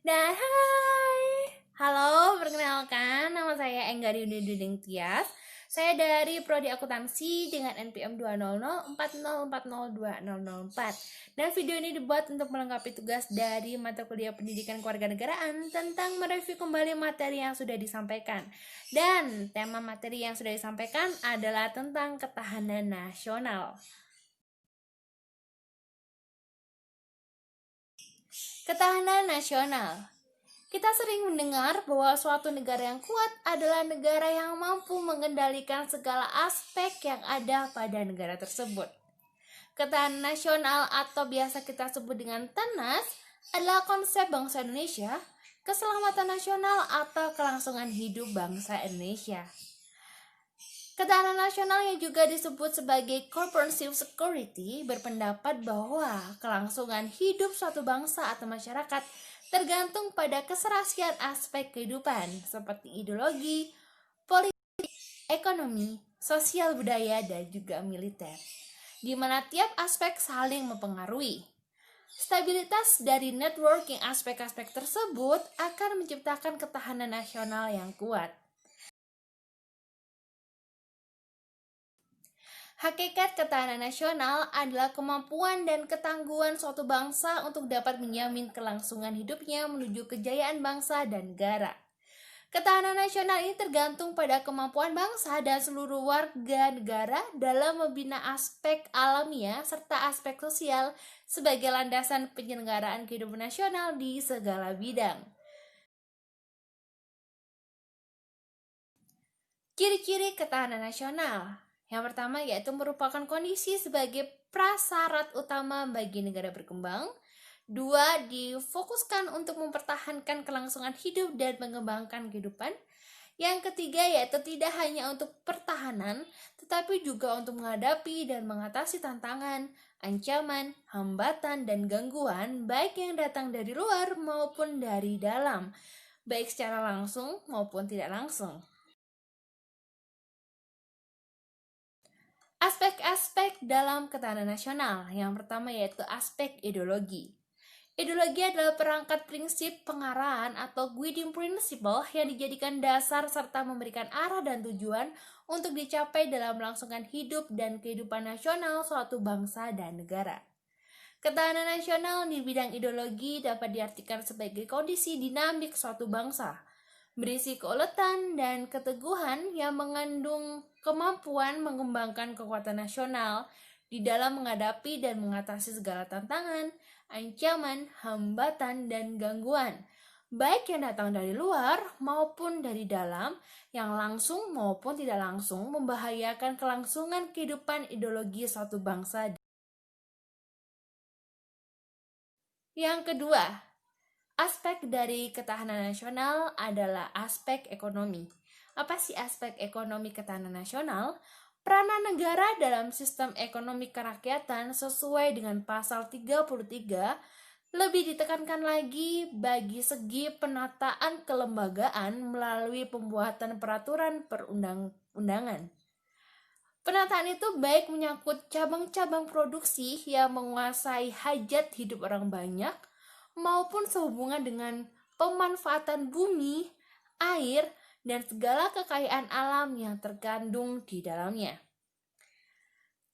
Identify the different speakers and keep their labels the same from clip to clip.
Speaker 1: Dan hai, halo, perkenalkan nama saya Enggari Duding Tias. Saya dari Prodi Akuntansi dengan NPM 20040402004. Dan video ini dibuat untuk melengkapi tugas dari mata kuliah Pendidikan Kewarganegaraan tentang mereview kembali materi yang sudah disampaikan. Dan tema materi yang sudah disampaikan adalah tentang ketahanan nasional. Ketahanan nasional. Kita sering mendengar bahwa suatu negara yang kuat adalah negara yang mampu mengendalikan segala aspek yang ada pada negara tersebut. Ketahanan nasional atau biasa kita sebut dengan TANAS adalah konsep bangsa Indonesia, keselamatan nasional atau kelangsungan hidup bangsa Indonesia. Ketahanan nasional yang juga disebut sebagai comprehensive security berpendapat bahwa kelangsungan hidup suatu bangsa atau masyarakat tergantung pada keserasian aspek kehidupan seperti ideologi, politik, ekonomi, sosial budaya, dan juga militer, di mana tiap aspek saling mempengaruhi. Stabilitas dari networking aspek-aspek tersebut akan menciptakan ketahanan nasional yang kuat. Hakikat ketahanan nasional adalah kemampuan dan ketangguhan suatu bangsa untuk dapat menjamin kelangsungan hidupnya menuju kejayaan bangsa dan negara. Ketahanan nasional ini tergantung pada kemampuan bangsa dan seluruh warga negara dalam membina aspek alamiah serta aspek sosial sebagai landasan penyelenggaraan kehidupan nasional di segala bidang. Ciri-ciri ketahanan nasional. Yang pertama yaitu merupakan kondisi sebagai prasyarat utama bagi negara berkembang. 2. Difokuskan untuk mempertahankan kelangsungan hidup dan mengembangkan kehidupan. Yang ketiga yaitu tidak hanya untuk pertahanan, tetapi juga untuk menghadapi dan mengatasi tantangan, ancaman, hambatan, dan gangguan baik yang datang dari luar maupun dari dalam, baik secara langsung maupun tidak langsung. Aspek-aspek dalam ketahanan nasional. Yang pertama yaitu aspek ideologi. Ideologi adalah perangkat prinsip pengarahan atau guiding principle yang dijadikan dasar serta memberikan arah dan tujuan untuk dicapai dalam melangsungkan hidup dan kehidupan nasional suatu bangsa dan negara. Ketahanan nasional di bidang ideologi dapat diartikan sebagai kondisi dinamik suatu bangsa, berisi keuletan dan keteguhan yang mengandung kemampuan mengembangkan kekuatan nasional di dalam menghadapi dan mengatasi segala tantangan, ancaman, hambatan, dan gangguan, baik yang datang dari luar maupun dari dalam, yang langsung maupun tidak langsung membahayakan kelangsungan kehidupan ideologi suatu bangsa. Yang kedua, aspek dari ketahanan nasional adalah aspek ekonomi. Apa sih aspek ekonomi ketahanan nasional? Peranan negara dalam sistem ekonomi kerakyatan sesuai dengan pasal 33 lebih ditekankan lagi bagi segi penataan kelembagaan melalui pembuatan peraturan perundang-undangan. Penataan itu baik menyangkut cabang-cabang produksi yang menguasai hajat hidup orang banyak, maupun sehubungan dengan pemanfaatan bumi, air, dan segala kekayaan alam yang terkandung di dalamnya.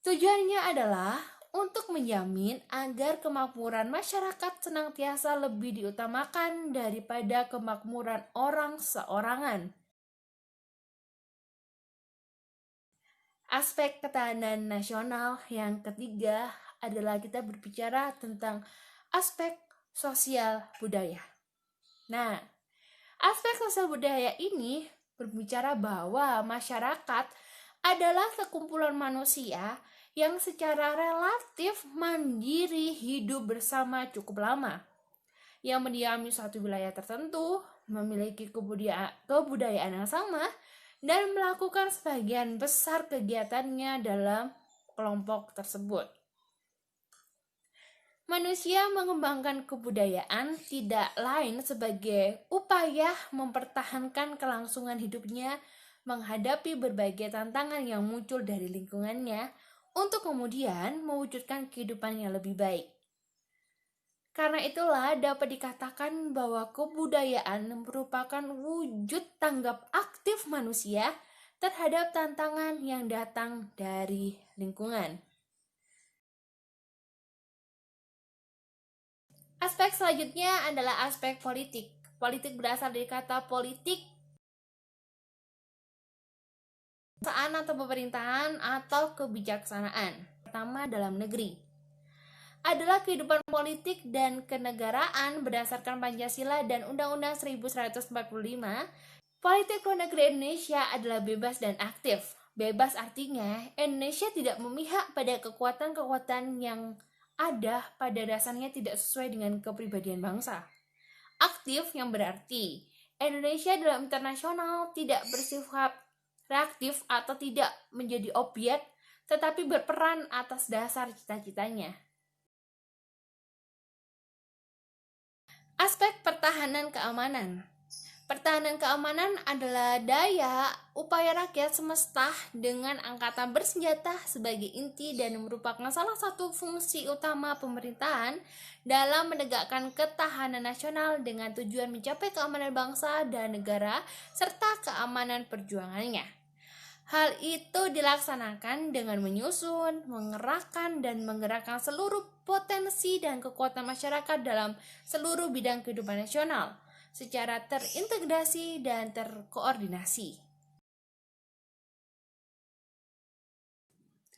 Speaker 1: Tujuannya adalah untuk menjamin agar kemakmuran masyarakat senantiasa lebih diutamakan daripada kemakmuran orang seorangan. Aspek ketahanan nasional yang ketiga adalah kita berbicara tentang aspek sosial budaya. Nah, aspek sosial budaya ini berbicara bahwa masyarakat adalah sekumpulan manusia yang secara relatif mandiri hidup bersama cukup lama, yang mendiami suatu wilayah tertentu, memiliki kebudayaan yang sama, dan melakukan sebagian besar kegiatannya dalam kelompok tersebut. Manusia mengembangkan kebudayaan tidak lain sebagai upaya mempertahankan kelangsungan hidupnya menghadapi berbagai tantangan yang muncul dari lingkungannya untuk kemudian mewujudkan kehidupan yang lebih baik. Karena itulah dapat dikatakan bahwa kebudayaan merupakan wujud tanggap aktif manusia terhadap tantangan yang datang dari lingkungan. Aspek selanjutnya adalah aspek politik. Politik berasal dari kata politik atau pemerintahan atau kebijaksanaan. Pertama, dalam negeri adalah kehidupan politik dan kenegaraan berdasarkan Pancasila dan Undang-Undang 1145. Politik luar negeri Indonesia adalah bebas dan aktif. Bebas artinya Indonesia tidak memihak pada kekuatan-kekuatan yang ada pada dasarnya tidak sesuai dengan kepribadian bangsa. Aktif yang berarti Indonesia dalam internasional tidak bersifat reaktif atau tidak menjadi objek, tetapi berperan atas dasar cita-citanya. Aspek pertahanan keamanan. Pertahanan keamanan adalah daya upaya rakyat semesta dengan angkatan bersenjata sebagai inti dan merupakan salah satu fungsi utama pemerintahan dalam menegakkan ketahanan nasional dengan tujuan mencapai keamanan bangsa dan negara serta keamanan perjuangannya. Hal itu dilaksanakan dengan menyusun, mengerahkan, dan menggerakkan seluruh potensi dan kekuatan masyarakat dalam seluruh bidang kehidupan nasional secara terintegrasi dan terkoordinasi.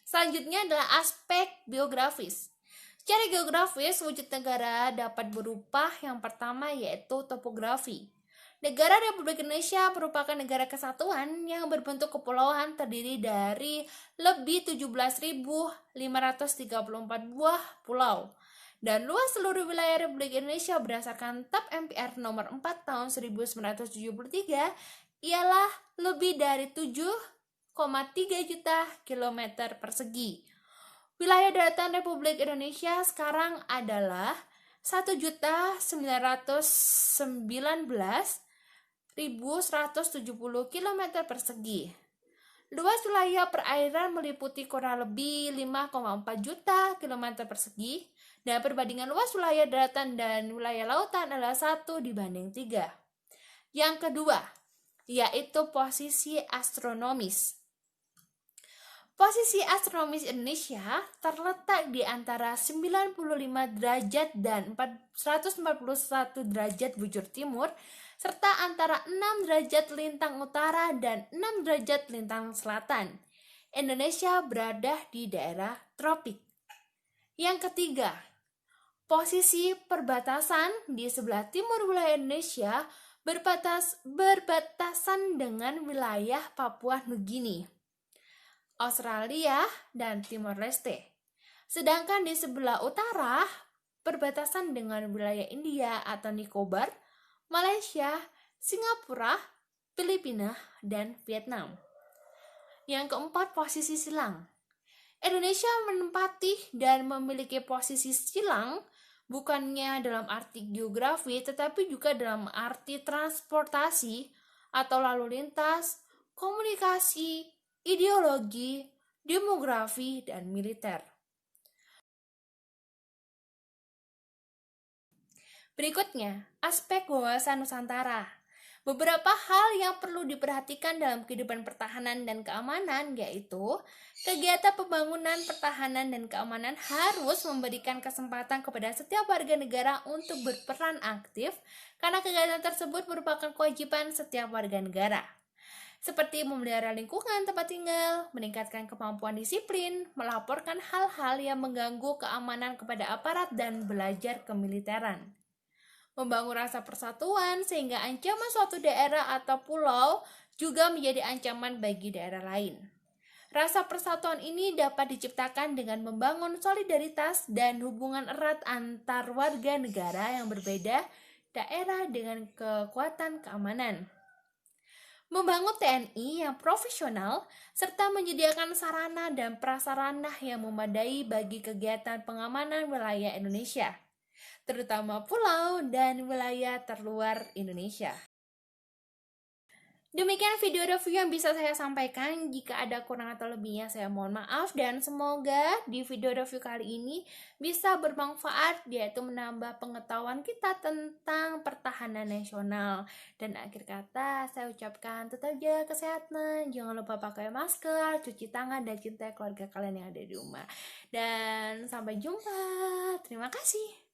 Speaker 1: Selanjutnya adalah aspek geografis. Secara geografis, wujud negara dapat berupa yang pertama yaitu topografi. Negara Republik Indonesia merupakan negara kesatuan yang berbentuk kepulauan terdiri dari lebih 17.534 buah pulau. Dan luas seluruh wilayah Republik Indonesia berdasarkan TAP MPR nomor 4 tahun 1973 ialah lebih dari 7,3 juta kilometer persegi. Wilayah daratan Republik Indonesia sekarang adalah 1.919.170 km persegi. Luas wilayah perairan meliputi kurang lebih 5,4 juta km persegi, dan perbandingan luas wilayah daratan dan wilayah lautan adalah 1:3. Yang kedua, yaitu posisi astronomis. Posisi astronomis Indonesia terletak di antara 95 derajat dan 141 derajat bujur timur, serta antara 6 derajat lintang utara dan 6 derajat lintang selatan. Indonesia berada di daerah tropik. Yang ketiga, posisi perbatasan di sebelah timur wilayah Indonesia berbatasan dengan wilayah Papua Nugini, Australia, dan Timor Leste. Sedangkan di sebelah utara berbatasan dengan wilayah India atau Nicobar, Malaysia, Singapura, Filipina, dan Vietnam. Yang keempat, posisi silang. Indonesia menempati dan memiliki posisi silang bukannya dalam arti geografi, tetapi juga dalam arti transportasi atau lalu lintas, komunikasi, ideologi, demografi, dan militer. Berikutnya, aspek wawasan Nusantara. Beberapa hal yang perlu diperhatikan dalam kehidupan pertahanan dan keamanan yaitu kegiatan pembangunan pertahanan dan keamanan harus memberikan kesempatan kepada setiap warga negara untuk berperan aktif karena kegiatan tersebut merupakan kewajiban setiap warga negara. Seperti memelihara lingkungan tempat tinggal, meningkatkan kemampuan disiplin, melaporkan hal-hal yang mengganggu keamanan kepada aparat, dan belajar kemiliteran. Membangun rasa persatuan sehingga ancaman suatu daerah atau pulau juga menjadi ancaman bagi daerah lain. Rasa persatuan ini dapat diciptakan dengan membangun solidaritas dan hubungan erat antar warga negara yang berbeda daerah dengan kekuatan keamanan. Membangun TNI yang profesional serta menyediakan sarana dan prasarana yang memadai bagi kegiatan pengamanan wilayah Indonesia, terutama pulau dan wilayah terluar Indonesia. Demikian video review yang bisa saya sampaikan. Jika ada kurang atau lebihnya saya mohon maaf, dan semoga di video review kali ini bisa bermanfaat, yaitu menambah pengetahuan kita tentang pertahanan nasional. Dan akhir kata saya ucapkan tetap jaga kesehatan, jangan lupa pakai masker, cuci tangan, dan cintai keluarga kalian yang ada di rumah. Dan sampai jumpa. Terima kasih.